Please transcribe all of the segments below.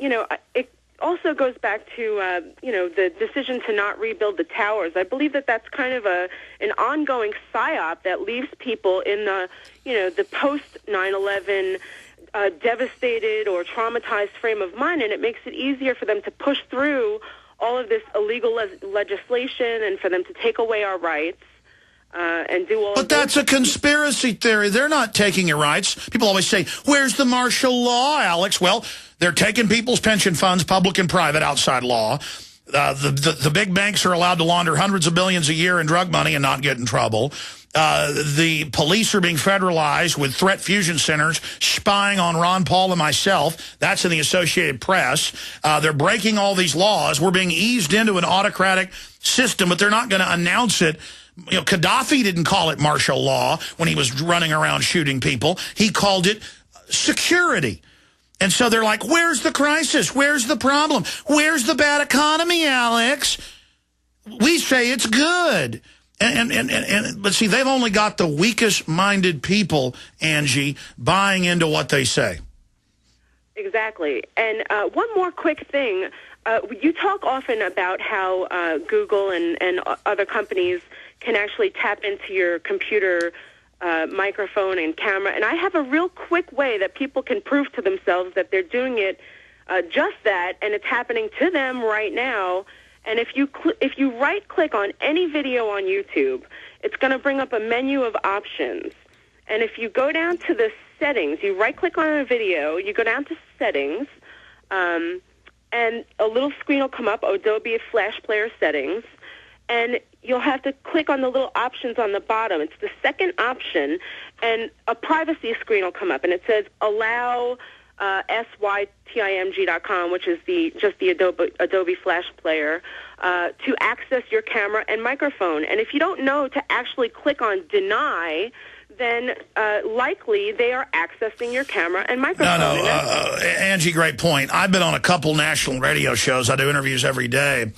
it also goes back to, the decision to not rebuild the towers. I believe that that's kind of an ongoing psyop that leaves people in the post 9/11 devastated or traumatized frame of mind, and it makes it easier for them to push through all of this illegal legislation and for them to take away our rights and do all. But that's a conspiracy theory. They're not taking your rights. People always say, "Where's the martial law, Alex?" Well, they're taking people's pension funds, public and private, outside law. The big banks are allowed to launder hundreds of billions a year in drug money and not get in trouble. The police are being federalized with threat fusion centers spying on Ron Paul and myself. That's in the Associated Press. They're breaking all these laws. We're being eased into an autocratic system, but they're not going to announce it. Gaddafi didn't call it martial law when he was running around shooting people. He called it security. And so they're like, where's the crisis? Where's the problem? Where's the bad economy, Alex? We say it's good. But see, they've only got the weakest-minded people, Angie, buying into what they say. Exactly. And one more quick thing. You talk often about how Google and other companies can actually tap into your computer microphone and camera. And I have a real quick way that people can prove to themselves that they're doing it just that, and it's happening to them right now. And if you right-click on any video on YouTube, it's going to bring up a menu of options. And if you go down to the settings, you right-click on a video, you go down to settings, and a little screen will come up, Adobe Flash Player settings, and you'll have to click on the little options on the bottom. It's the second option, and a privacy screen will come up, and it says allow sytimg.com, which is just the Adobe Flash Player, to access your camera and microphone. And if you don't know to actually click on deny, then likely they are accessing your camera and microphone. No, Angie, great point. I've been on a couple national radio shows. I do interviews every day.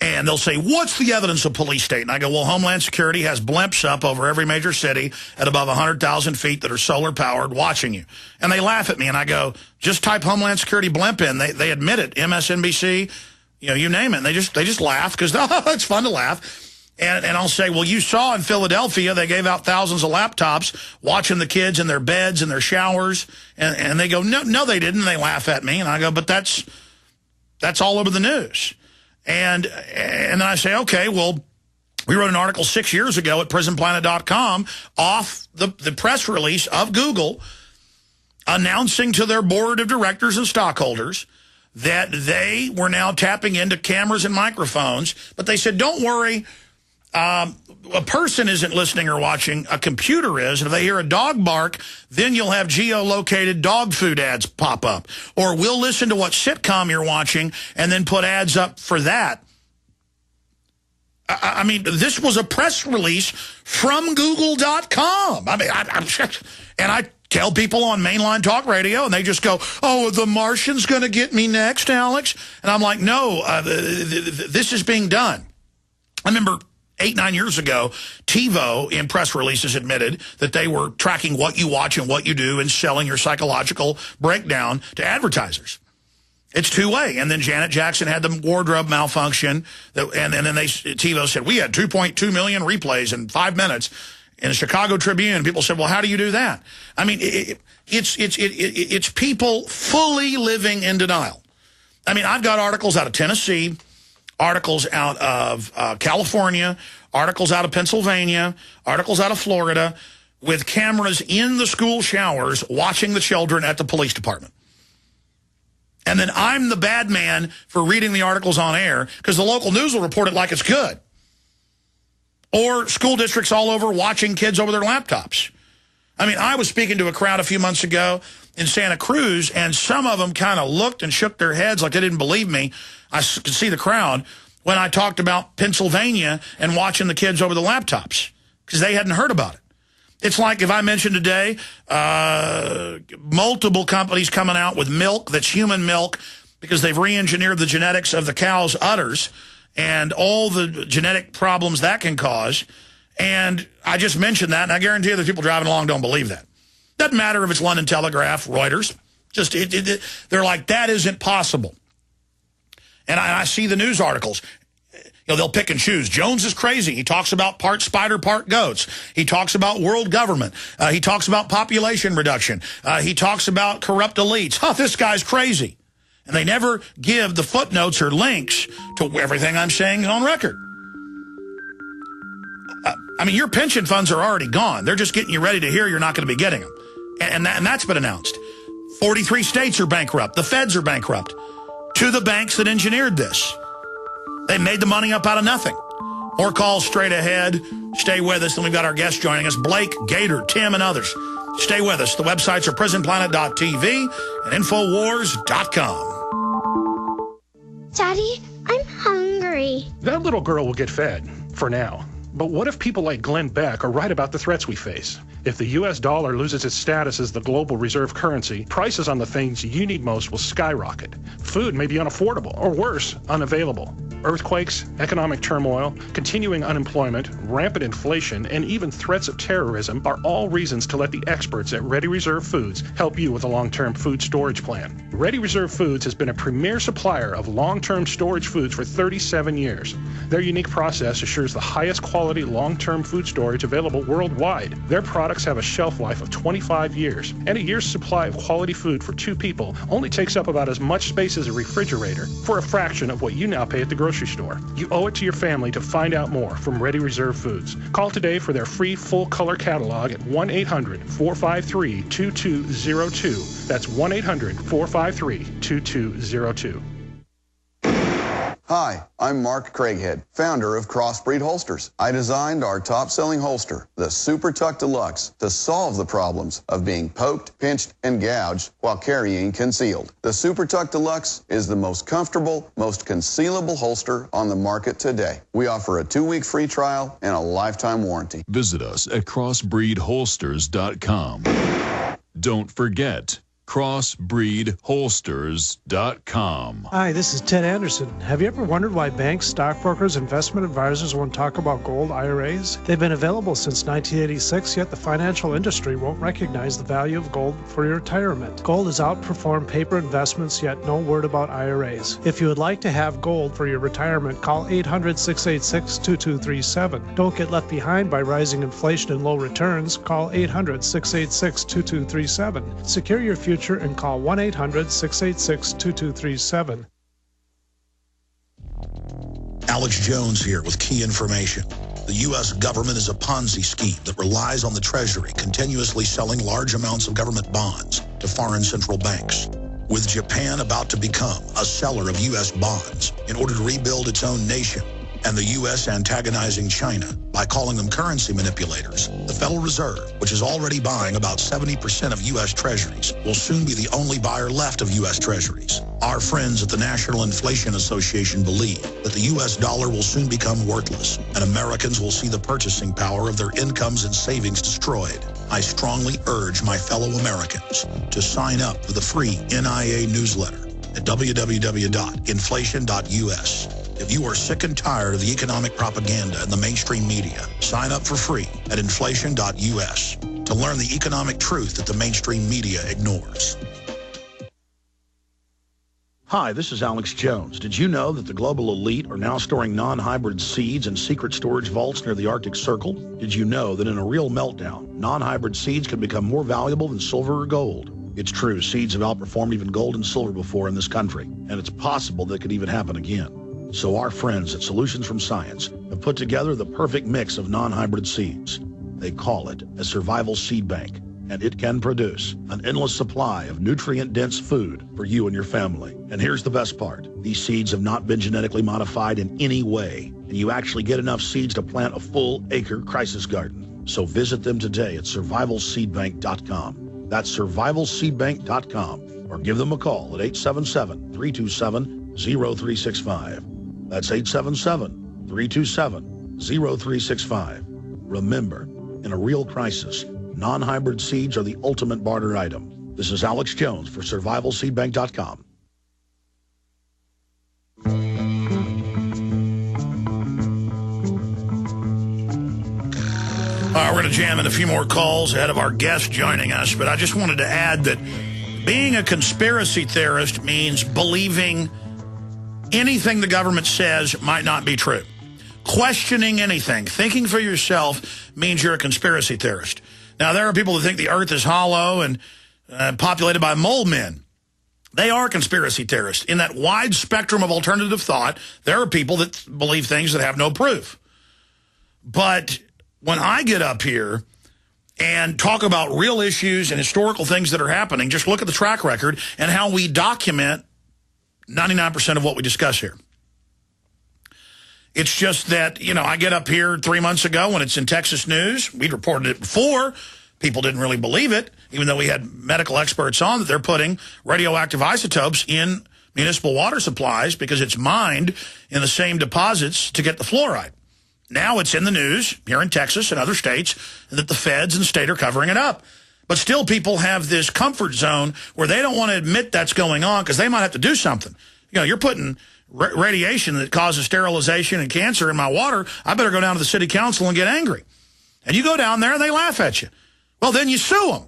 And they'll say, what's the evidence of police state? And I go, well, Homeland Security has blimps up over every major city at above 100,000 feet that are solar-powered watching you. And they laugh at me, and I go, just type Homeland Security blimp in. They admit it, MSNBC, you name it. And they just laugh because, oh, it's fun to laugh. And I'll say, well, you saw in Philadelphia, they gave out thousands of laptops watching the kids in their beds and their showers. And they go, no, they didn't. And they laugh at me. And I go, but that's all over the news. And then I say, okay, well, we wrote an article 6 years ago at prisonplanet.com off the press release of Google announcing to their board of directors and stockholders that they were now tapping into cameras and microphones. But they said, don't worry, a person isn't listening or watching, a computer is. And if they hear a dog bark, then you'll have geolocated dog food ads pop up. Or we'll listen to what sitcom you're watching and then put ads up for that. I mean, this was a press release from Google.com. I mean, and I tell people on mainline talk radio, and they just go, oh, the Martian's going to get me next, Alex? And I'm like, no, this is being done. I remember 8-9 years ago, TiVo in press releases admitted that they were tracking what you watch and what you do and selling your psychological breakdown to advertisers. It's two-way. And then Janet Jackson had the wardrobe malfunction, and then TiVo said, we had 2.2 million replays in 5 minutes. In the Chicago Tribune, people said, well, how do you do that? I mean, it's people fully living in denial. I mean, I've got articles out of Tennessee, articles out of California, articles out of Pennsylvania, articles out of Florida, with cameras in the school showers watching the children at the police department. And then I'm the bad man for reading the articles on air because the local news will report it like it's good. Or school districts all over watching kids over their laptops. I mean, I was speaking to a crowd a few months ago in Santa Cruz, and some of them kind of looked and shook their heads like they didn't believe me. I could see the crowd when I talked about Pennsylvania and watching the kids over the laptops because they hadn't heard about it. It's like if I mentioned today multiple companies coming out with milk that's human milk because they've re-engineered the genetics of the cow's udders and all the genetic problems that can cause. And I just mentioned that, and I guarantee you the people driving along don't believe that. Doesn't matter if it's London Telegraph, Reuters, Just they're like, that isn't possible. And I see the news articles. You know, they'll pick and choose. Jones is crazy. He talks about part spider, part goats. He talks about world government. He talks about population reduction. He talks about corrupt elites. Huh, this guy's crazy. And they never give the footnotes or links to everything I'm saying on record. I mean, your pension funds are already gone. They're just getting you ready to hear you're not going to be getting them. And that's been announced. 43 states are bankrupt. The feds are bankrupt. To the banks that engineered this. They made the money up out of nothing. More calls straight ahead. Stay with us. Then we've got our guests joining us, Blake, Gator, Tim, and others. Stay with us. The websites are prisonplanet.tv and infowars.com. Daddy, I'm hungry. That little girl will get fed, for now. But what if people like Glenn Beck are right about the threats we face? If the U.S. dollar loses its status as the global reserve currency, prices on the things you need most will skyrocket. Food may be unaffordable, or worse, unavailable. Earthquakes, economic turmoil, continuing unemployment, rampant inflation, and even threats of terrorism are all reasons to let the experts at Ready Reserve Foods help you with a long-term food storage plan. Ready Reserve Foods has been a premier supplier of long-term storage foods for 37 years. Their unique process assures the highest quality long-term food storage available worldwide. Their products have a shelf life of 25 years, and a year's supply of quality food for 2 people only takes up about as much space as a refrigerator for a fraction of what you now pay at the grocery store. You owe it to your family to find out more from Ready Reserve Foods. Call today for their free full-color catalog at 1-800-453-2202. That's 1-800-453-2202. Hi, I'm Mark Craighead, founder of Crossbreed Holsters. I designed our top-selling holster, the Super Tuck Deluxe, to solve the problems of being poked, pinched, and gouged while carrying concealed. The Super Tuck Deluxe is the most comfortable, most concealable holster on the market today. We offer a 2-week free trial and a lifetime warranty. Visit us at crossbreedholsters.com. Don't forget, crossbreedholsters.com. Hi, this is Ted Anderson. Have you ever wondered why banks, stockbrokers, investment advisors won't talk about gold IRAs? They've been available since 1986, yet the financial industry won't recognize the value of gold for your retirement. Gold has outperformed paper investments, yet no word about IRAs. If you would like to have gold for your retirement, call 800-686-2237. Don't get left behind by rising inflation and low returns. Call 800-686-2237. Secure your future and call 1-800-686-2237. Alex Jones here with key information. The U.S. government is a Ponzi scheme that relies on the Treasury continuously selling large amounts of government bonds to foreign central banks. With Japan about to become a seller of U.S. bonds in order to rebuild its own nation, and the U.S. antagonizing China by calling them currency manipulators, the Federal Reserve, which is already buying about 70% of U.S. Treasuries, will soon be the only buyer left of U.S. Treasuries. Our friends at the National Inflation Association believe that the U.S. dollar will soon become worthless, and Americans will see the purchasing power of their incomes and savings destroyed. I strongly urge my fellow Americans to sign up for the free NIA newsletter at www.inflation.us. If you are sick and tired of the economic propaganda in the mainstream media, sign up for free at inflation.us to learn the economic truth that the mainstream media ignores. Hi, this is Alex Jones. Did you know that the global elite are now storing non-hybrid seeds in secret storage vaults near the Arctic Circle? Did you know that in a real meltdown, non-hybrid seeds can become more valuable than silver or gold? It's true, seeds have outperformed even gold and silver before in this country, and it's possible that it could even happen again. So our friends at Solutions from Science have put together the perfect mix of non-hybrid seeds. They call it a survival seed bank, and it can produce an endless supply of nutrient-dense food for you and your family. And here's the best part. These seeds have not been genetically modified in any way, and you actually get enough seeds to plant a full-acre crisis garden. So visit them today at survivalseedbank.com. That's survivalseedbank.com, or give them a call at 877-327-0365. That's 877-327-0365. Remember, in a real crisis, non-hybrid seeds are the ultimate barter item. This is Alex Jones for survivalseedbank.com. All right, we're going to jam in a few more calls ahead of our guest joining us, but I just wanted to add that Being a conspiracy theorist means believing anything the government says might not be true. Questioning anything, thinking for yourself, means you're a conspiracy theorist. Now, there are people who think the earth is hollow and populated by mole men. They are conspiracy theorists. In that wide spectrum of alternative thought, there are people that believe things that have no proof. But when I get up here and talk about real issues and historical things that are happening, just look at the track record and how we document 99% of what we discuss here. It's just that, you know, I get up here 3 months ago when it's in Texas news. We'd reported it before. People didn't really believe it, even though we had medical experts on that they're putting radioactive isotopes in municipal water supplies because it's mined in the same deposits to get the fluoride. Now it's in the news here in Texas and other states that the feds and the state are covering it up. But still people have this comfort zone where they don't want to admit that's going on because they might have to do something. You know, you're putting radiation that causes sterilization and cancer in my water. I better go down to the city council and get angry. And you go down there and they laugh at you. Well, then you sue them.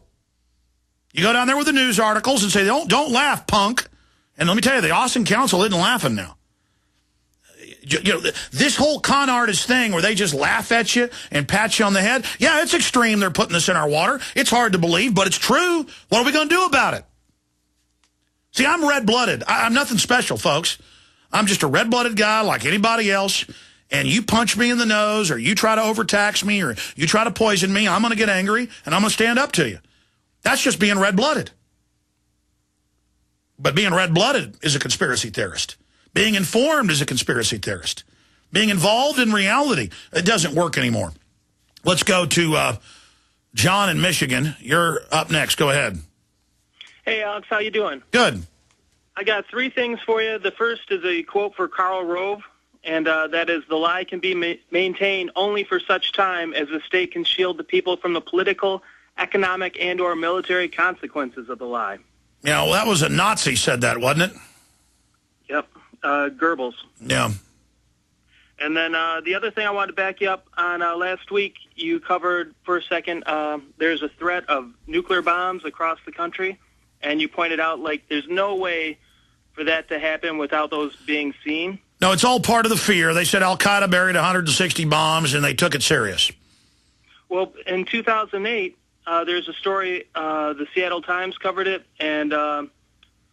You go down there with the news articles and say, don't laugh, punk. And let me tell you, the Austin Council isn't laughing now. You know, this whole con artist thing where they just laugh at you and pat you on the head, yeah, it's extreme. They're putting this in our water. It's hard to believe, but it's true. What are we going to do about it? See, I'm red-blooded. I'm nothing special, folks. I'm just a red-blooded guy like anybody else, and you punch me in the nose or you try to overtax me or you try to poison me, I'm going to get angry, and I'm going to stand up to you. That's just being red-blooded. But being red-blooded is a conspiracy theorist. Being informed is a conspiracy theorist. Being involved in reality, it doesn't work anymore. Let's go to John in Michigan. You're up next. Go ahead. Hey, Alex, how you doing? Good. I got three things for you. The first is a quote for Karl Rove, and that is, the lie can be maintained only for such time as the state can shield the people from the political, economic, and or military consequences of the lie. Yeah, well, that was a Nazi said that, wasn't it? Yep. Goebbels. Yeah. And then the other thing I wanted to back you up on, last week, you covered for a second, there's a threat of nuclear bombs across the country, and you pointed out, like, there's no way for that to happen without those being seen. No, it's all part of the fear. They said Al-Qaeda buried 160 bombs, and they took it serious. Well, in 2008, there's a story, the Seattle Times covered it, and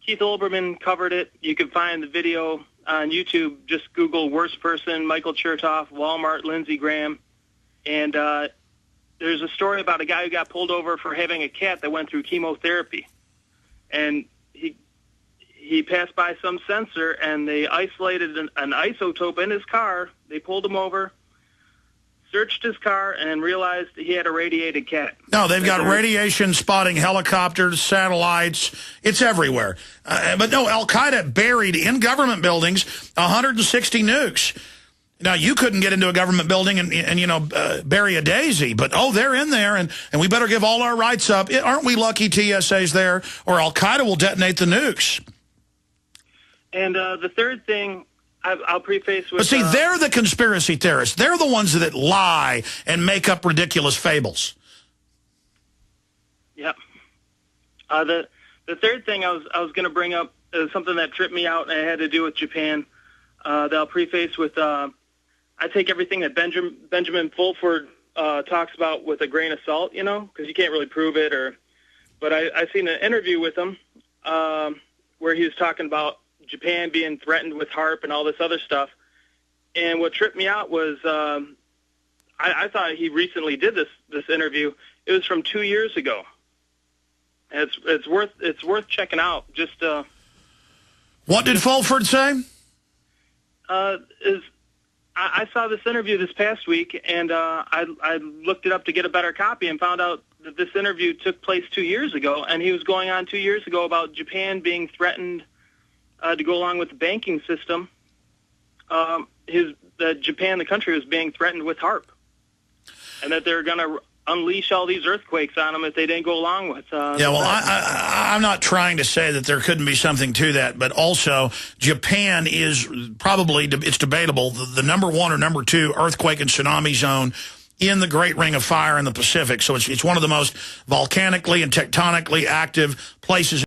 Keith Olbermann covered it. You can find the video on YouTube. Just Google worst person, Michael Chertoff, Walmart, Lindsey Graham. And there's a story about a guy who got pulled over for having a cat that went through chemotherapy. And he passed by some sensor, and they isolated an isotope in his car. They pulled him over, searched his car, and realized he had a radiated cat. No, they've got radiation spotting helicopters, satellites. It's everywhere. But no, Al-Qaeda buried in government buildings 160 nukes. Now, you couldn't get into a government building and you know, bury a daisy, but, oh, they're in there, and we better give all our rights up. Aren't we lucky TSA's there, or Al-Qaeda will detonate the nukes? And the third thing, I'll preface with... But see, they're the conspiracy theorists. They're the ones that lie and make up ridiculous fables. Yep. The third thing I was going to bring up is something that tripped me out, and it had to do with Japan. That I'll preface with... I take everything that Benjamin Fulford talks about with a grain of salt, you know, because you can't really prove it. But I seen an interview with him where he was talking about Japan being threatened with HAARP and all this other stuff. And what tripped me out was I thought he recently did this interview. It was from 2 years ago. And it's worth checking out. Just what did Fulford say? I saw this interview this past week, and I looked it up to get a better copy and found out that this interview took place 2 years ago, and he was going on 2 years ago about Japan being threatened to go along with the banking system. Japan, the country, was being threatened with HAARP, and that they're going to unleash all these earthquakes on them if they didn't go along with. Yeah, well, I'm not trying to say that there couldn't be something to that, but also Japan is probably, it's debatable, the number one or number two earthquake and tsunami zone in the Great Ring of Fire in the Pacific. So it's one of the most volcanically and tectonically active places